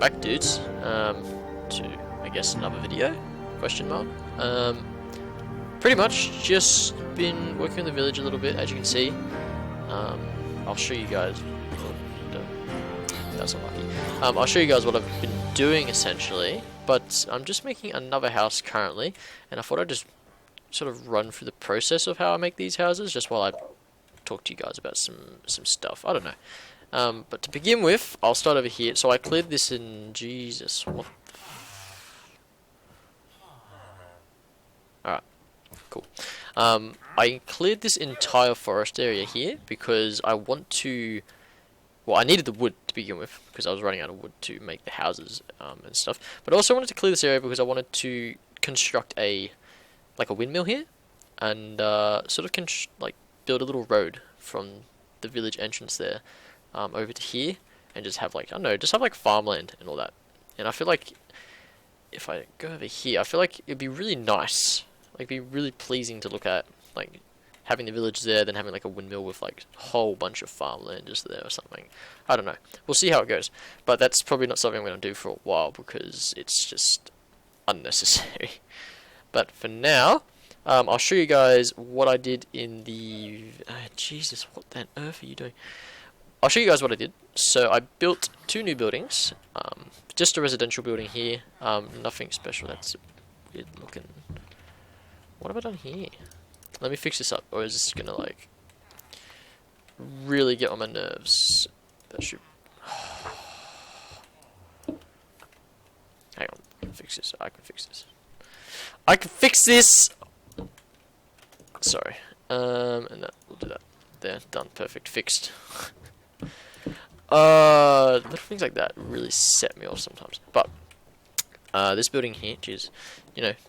back, dudes, to, I guess, another video, question mark. Pretty much just been working on the village a little bit, as you can see. I'll show you guys, that's unlucky. I'll show you guys what I've been doing, essentially, but I'm just making another house currently, and I thought I'd just sort of run through the process of how I make these houses, just while I talk to you guys about some stuff, I don't know. But to begin with, I'll start over here. So I cleared this in... Jesus, what the... Alright, cool. I cleared this entire forest area here because I want to... Well, I needed the wood to begin with because I was running out of wood to make the houses and stuff. But I also wanted to clear this area because I wanted to construct a windmill here and sort of build a little road from the village entrance there over to here, and just have I don't know, just have farmland and all that. And I feel like if I go over here, I feel like it'd be really nice, be really pleasing to look at, having the village there, then having a windmill with a whole bunch of farmland just there or something. I don't know. We'll see how it goes. But that's probably not something I'm going to do for a while because it's just unnecessary. But for now, I'll show you guys what I did in the... Jesus, what the earth are you doing? I'll show you guys what I did. So I built 2 new buildings. Just a residential building here. Nothing special. That's weird looking. What have I done here? Let me fix this up. Or is this gonna really get on my nerves? That should... Hang on. I can fix this. I can fix this. I can fix this! Sorry. And that, we'll do that. There. Done. Perfect. Fixed. Little things like that really set me off sometimes. But this building here, which is,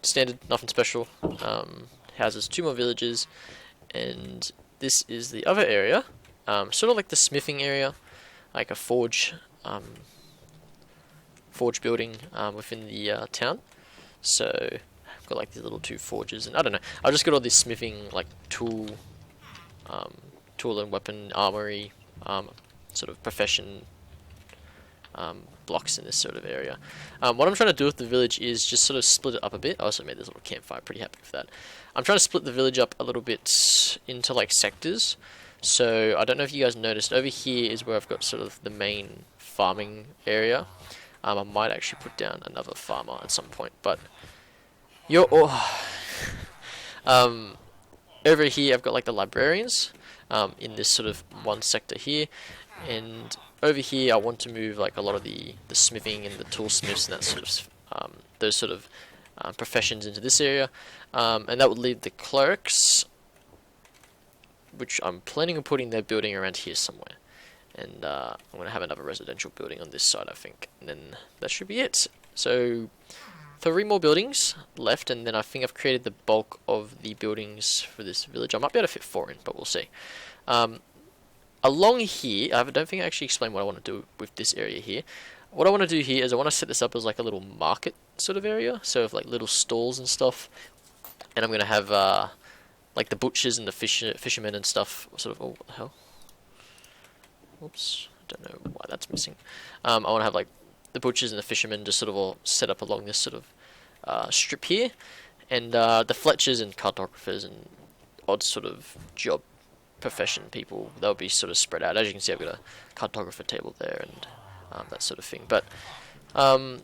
standard, nothing special, houses 2 more villages, and this is the other area, sort of like the smithing area, like a forge building within the town. So I've got these little 2 forges, and I don't know. I just got all this smithing tool and weapon armory. Sort of profession blocks in this sort of area. What I'm trying to do with the village is just sort of split it up a bit. I also made this little campfire, pretty happy with that. I'm trying to split the village up a little bit into sectors. So I don't know if you guys noticed, over here is where I've got sort of the main farming area. I might actually put down another farmer at some point, but over here I've got the librarians in this sort of one sector here. And over here, I want to move a lot of the smithing and the toolsmiths and that sort of those sort of professions into this area, and that would leave the clerics, which I'm planning on putting their building around here somewhere. And I'm going to have another residential building on this side, I think, and then that should be it. So 3 more buildings left, and then I think I've created the bulk of the buildings for this village. I might be able to fit 4 in, but we'll see. Along here, I don't think I actually explained what I want to do with this area here. What I want to do here is I want to set this up as a little market sort of area, so with little stalls and stuff. And I'm going to have the butchers and the fishermen and stuff. Sort of, oh, what the hell? Whoops, I don't know why that's missing. I want to have the butchers and the fishermen just sort of all set up along this sort of strip here, and the Fletchers and cartographers and odd sort of job profession people, they'll be sort of spread out. As you can see, I've got a cartographer table there and that sort of thing. But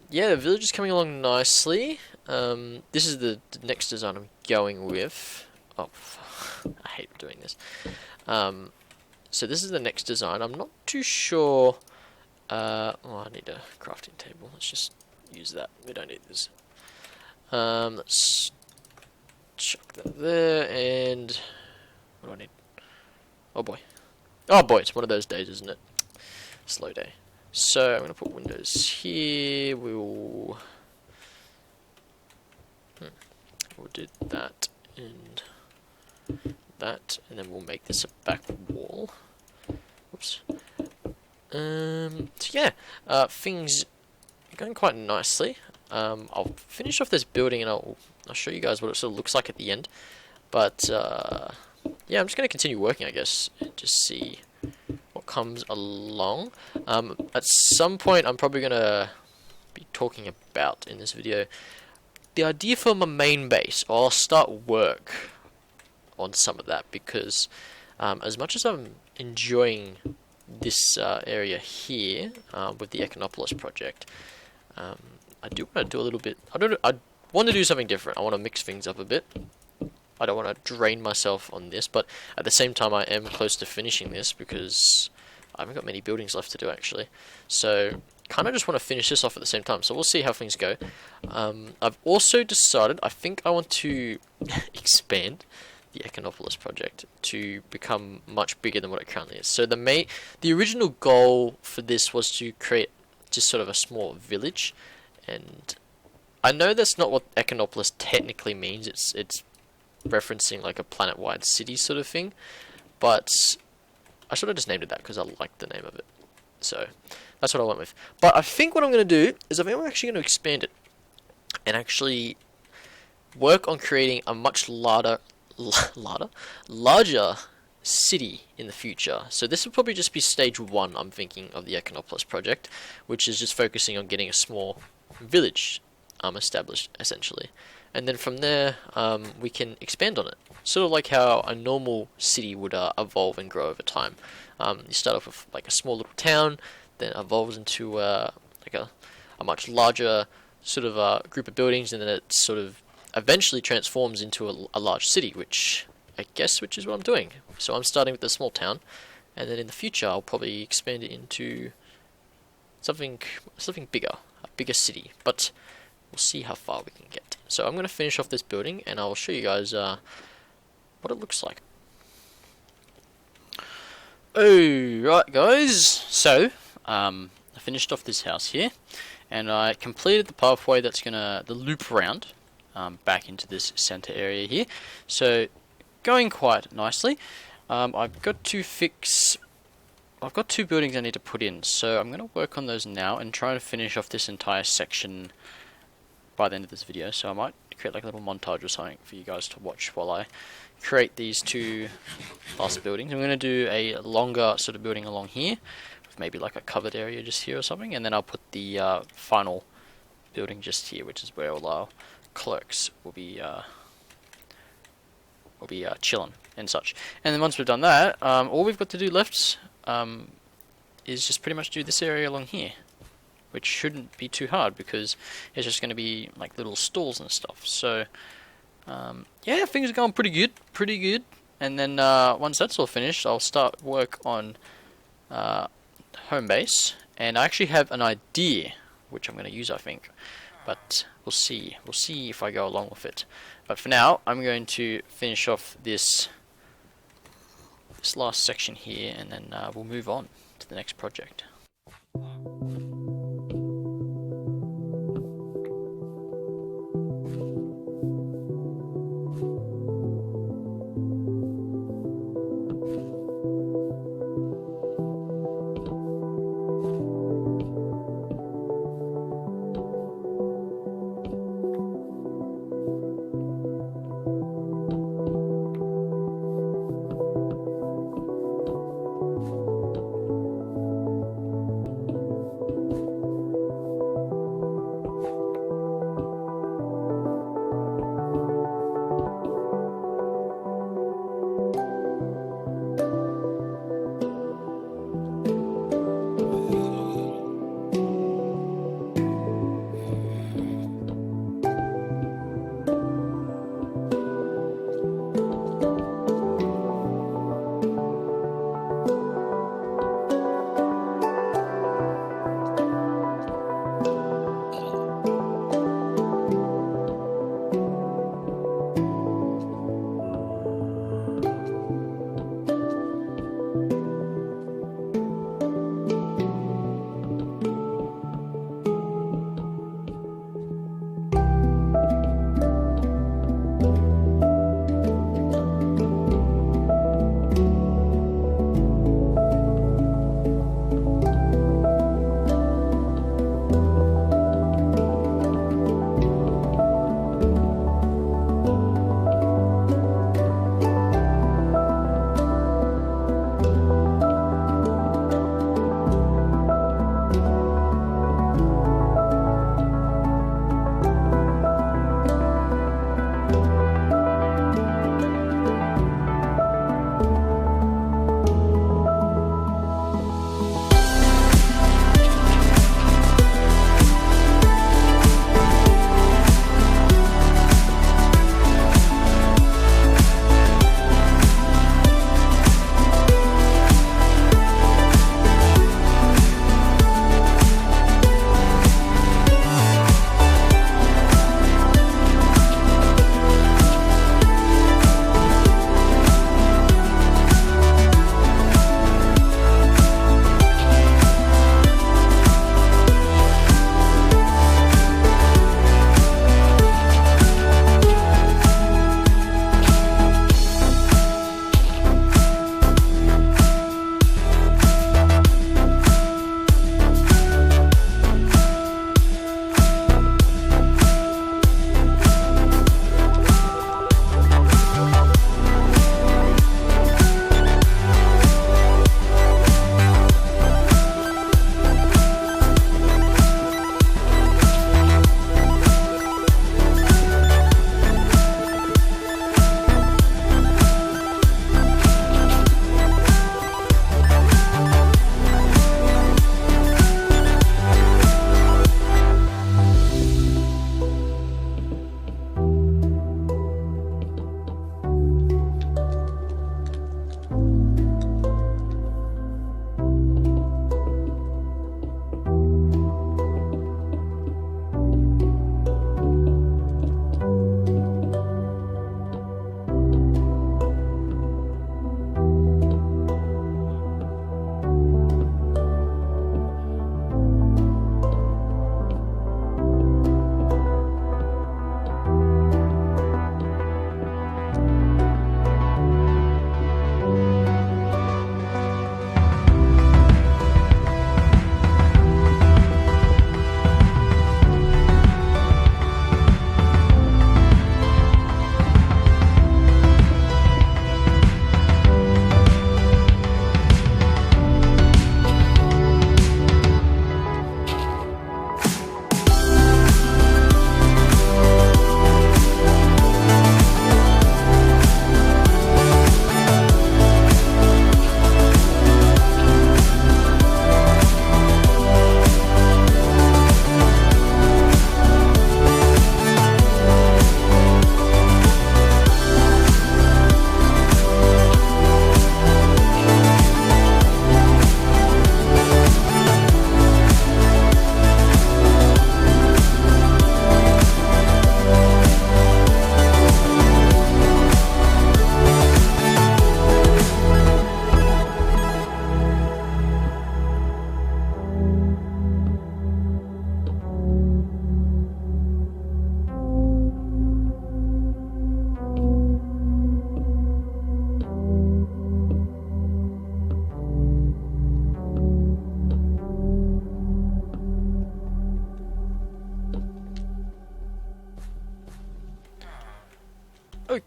yeah, the village is coming along nicely. This is the next design I'm going with. Oh, I hate doing this. So this is the next design. I'm not too sure. Oh, I need a crafting table. Let's just use that. We don't need this. Let's chuck that there, and what do I need? Oh boy. Oh boy, it's one of those days, isn't it? Slow day. So I'm going to put windows here. We'll do that and that, and then we'll make this a back wall. Oops. So yeah, things are going quite nicely. I'll finish off this building and I'll show you guys what it sort of looks like at the end. But yeah, I'm just going to continue working, I guess, and just see what comes along. At some point, I'm probably going to be talking about in this video. The idea for my main base, I'll start work on some of that, because as much as I'm enjoying this area here with the Ecumenopolis project, I do want to do a little bit. I want to do something different. I want to mix things up a bit. I don't want to drain myself on this, but at the same time I am close to finishing this because I haven't got many buildings left to do actually. So kind of just want to finish this off at the same time. So we'll see how things go. I've also decided I think I want to expand the Ecumenopolis project to become much bigger than what it currently is. So the original goal for this was to create just sort of a small village, and I know that's not what Ecumenopolis technically means. It's referencing like a planet-wide city sort of thing, but I sort of just named it that because I like the name of it. So that's what I went with. But I think what I'm going to do is I'm actually going to expand it and actually work on creating a much larger city in the future. So this will probably just be stage 1, I'm thinking, of the Ecumenopolis project, which is just focusing on getting a small village established, essentially. And then from there, we can expand on it. Sort of like how a normal city would evolve and grow over time. You start off with like a small little town, then evolves into like a much larger sort of group of buildings, and then it sort of eventually transforms into a large city, which is what I'm doing. So I'm starting with a small town, and then in the future I'll probably expand it into something bigger, a bigger city. But we'll see how far we can get. So I'm going to finish off this building, and I'll show you guys what it looks like. Alright guys, so I finished off this house here, and I completed the pathway that's the loop around back into this center area here. So going quite nicely. I've got 2 buildings I need to put in, so I'm going to work on those now and try to finish off this entire section by the end of this video. So I might create like a little montage or something for you guys to watch while I create these 2 last buildings. I'm going to do a longer sort of building along here with maybe like a covered area just here or something, and then I'll put the final building just here, which is where all our clerks will be chilling and such. And then once we've done that, all we've got to do left is just pretty much do this area along here, which shouldn't be too hard because it's just going to be like little stalls and stuff. So yeah, things are going pretty good. And then once that's all finished, I'll start work on home base, and I actually have an idea which I'm going to use, I think, but we'll see if I go along with it. But for now, I'm going to finish off this last section here, and then we'll move on to the next project.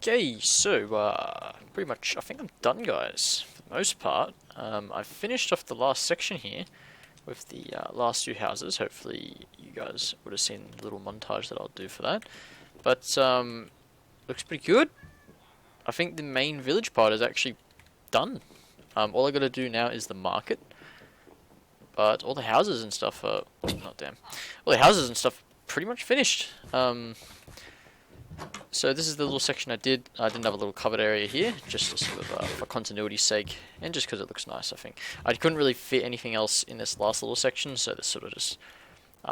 Okay, so pretty much I think I'm done, guys, for the most part. I've finished off the last section here with the last two houses. Hopefully you guys would have seen the little montage that I'll do for that. But looks pretty good. I think the main village part is actually done. All I gotta do now is the market. But all the houses and stuff are... not damn. All the houses and stuff pretty much finished. So this is the little section I did. I didn't have a little covered area here, just to sort of for continuity's sake, and just because it looks nice, I think. I couldn't really fit anything else in this last little section, so this sort of just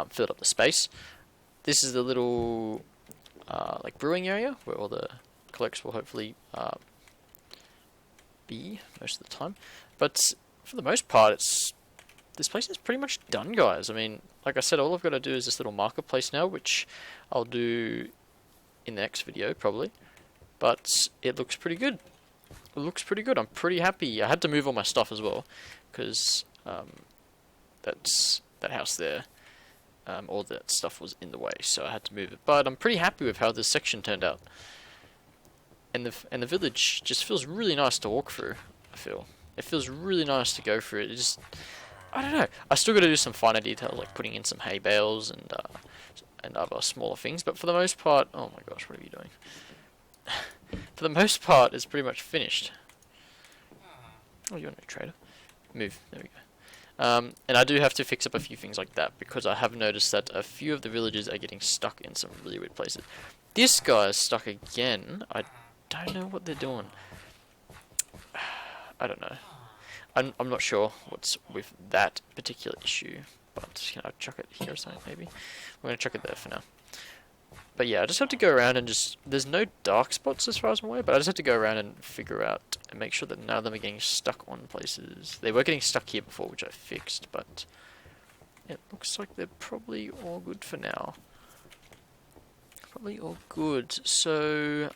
filled up the space. This is the little like brewing area where all the clerks will hopefully be most of the time. But for the most part, this place is pretty much done, guys. I mean, like I said, all I've got to do is this little marketplace now, which I'll do in the next video probably, but it looks pretty good. It looks pretty good. I'm pretty happy. I had to move all my stuff as well because that house there, all that stuff was in the way, so I had to move it. But I'm pretty happy with how this section turned out, and the village just feels really nice to walk through. I feel it feels really nice to go through it. It just, I don't know. I still got to do some finer details like putting in some hay bales and other smaller things, but for the most part, oh my gosh, what are you doing? For the most part, it's pretty much finished. Oh, you're no trader. Move. There we go. And I do have to fix up a few things like that because I have noticed that a few of the villages are getting stuck in some really weird places. This guy is stuck again. I don't know what they're doing. I don't know. I'm not sure what's with that particular issue. But can I chuck it here or something maybe? We're going to chuck it there for now. But yeah, I just have to go around and just... There's no dark spots as far as I'm aware, but I just have to go around and figure out and make sure that none of them are getting stuck on places. They were getting stuck here before, which I fixed, but it looks like they're probably all good for now. Probably all good. So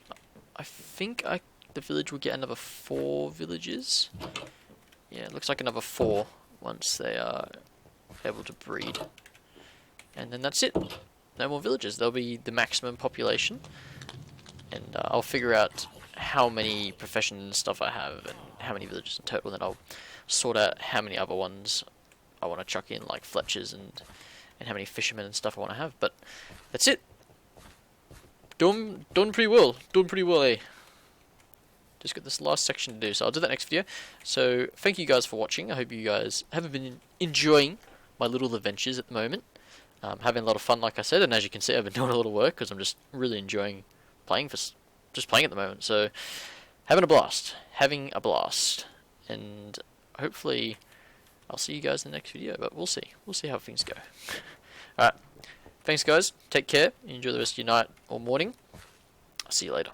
I think the village will get another 4 villages. Yeah, it looks like another 4 once they are able to breed, and then that's it. No more villages. There'll be the maximum population, and I'll figure out how many professions and stuff I have and how many villages in total, and then I'll sort out how many other ones I want to chuck in, like Fletchers and how many fishermen and stuff I want to have. But that's it. Done pretty well. Done pretty well, eh? Just got this last section to do, so I'll do that next video. So thank you guys for watching. I hope you guys have been enjoying my little adventures at the moment. Having a lot of fun, like I said, and as you can see, I've been doing a lot of work because I'm just really enjoying playing at the moment. So having a blast, and hopefully I'll see you guys in the next video. But we'll see how things go. All right, thanks guys. Take care. Enjoy the rest of your night or morning. I'll see you later.